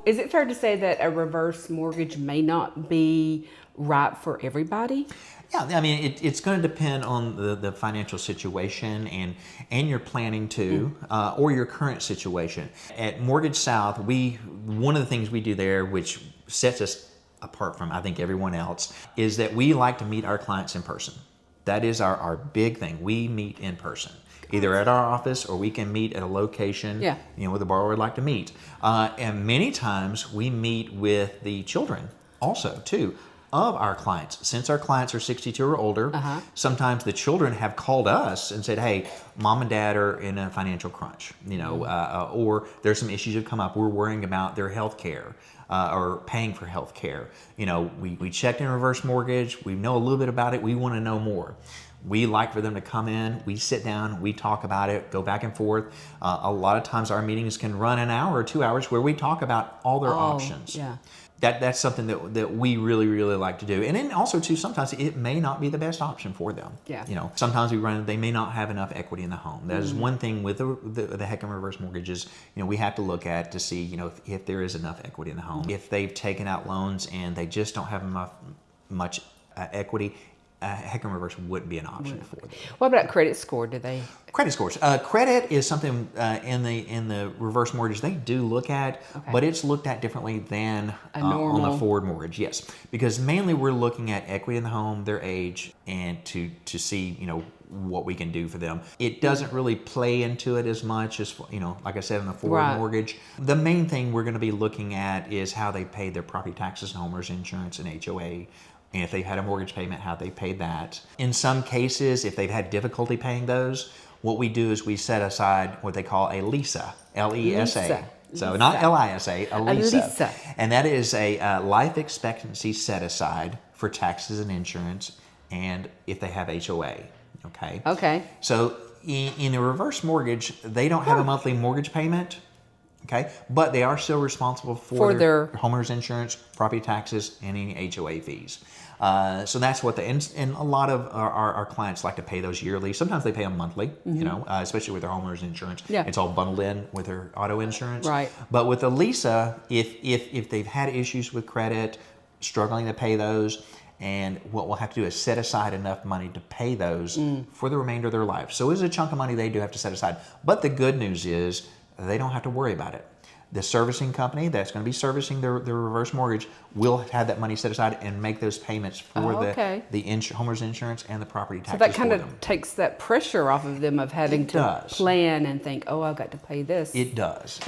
Is it fair to say that a reverse mortgage may not be right for everybody? Yeah, I mean, it's going to depend on the financial situation and your planning too, or your current situation. At Mortgage South, one of the things we do there, which sets us apart from I think everyone else, is that we like to meet our clients in person. That is our big thing. We meet in person, either at our office or we can meet at a location, Yeah. where the borrower would like to meet. And many times we meet with the children also too of our clients. Since our clients are 62 or older, sometimes the children have called us and said, hey, mom and dad are in a financial crunch, or there's some issues that come up. We're worrying about their health care. Or paying for health care. We checked in reverse mortgage. We know a little bit about it. We want to know more. We like for them to come in. We sit down. We talk about it, go back and forth. A lot of times our meetings can run an hour or 2 hours where we talk about all their options. Yeah. That's something that we really, really like to do. And then also too, sometimes it may not be the best option for them. Yeah. Sometimes they may not have enough equity in the home. That is one thing with the HECM reverse mortgages, we have to look at to see, if there is enough equity in the home. If they've taken out loans and they just don't have much equity, HECM reverse wouldn't be an option for them. What about credit score? Do they? Credit scores. Credit is something in the reverse mortgage they do look at, but it's looked at differently than on the forward mortgage. Yes, because mainly we're looking at equity in the home, their age, and to see what we can do for them. It doesn't really play into it as much as like I said, in the forward mortgage. The main thing we're going to be looking at is how they paid their property taxes, homeowners insurance, and HOA. And if they've had a mortgage payment, how they paid that. In some cases, if they've had difficulty paying those, what we do is we set aside what they call a LISA, L-E-S-A. So not L-I-S-A, a LISA. And that is a life expectancy set aside for taxes and insurance, and if they have HOA. Okay. So in a reverse mortgage, they don't have a monthly mortgage payment. Okay, but they are still responsible for their homeowner's insurance, property taxes, and any HOA fees. So that's what and a lot of our clients like to pay those yearly. Sometimes they pay them monthly, especially with their homeowner's insurance. Yeah. It's all bundled in with their auto insurance. Right. But with the LISA, if they've had issues with credit, struggling to pay those, and what we'll have to do is set aside enough money to pay those for the remainder of their life. So it's a chunk of money they do have to set aside. But the good news is they don't have to worry about it. The servicing company that's going to be servicing their reverse mortgage will have that money set aside and make those payments for the homeowner's insurance and the property taxes. So that kind of takes that pressure off of them of having to plan and think, oh, I've got to pay this. It does.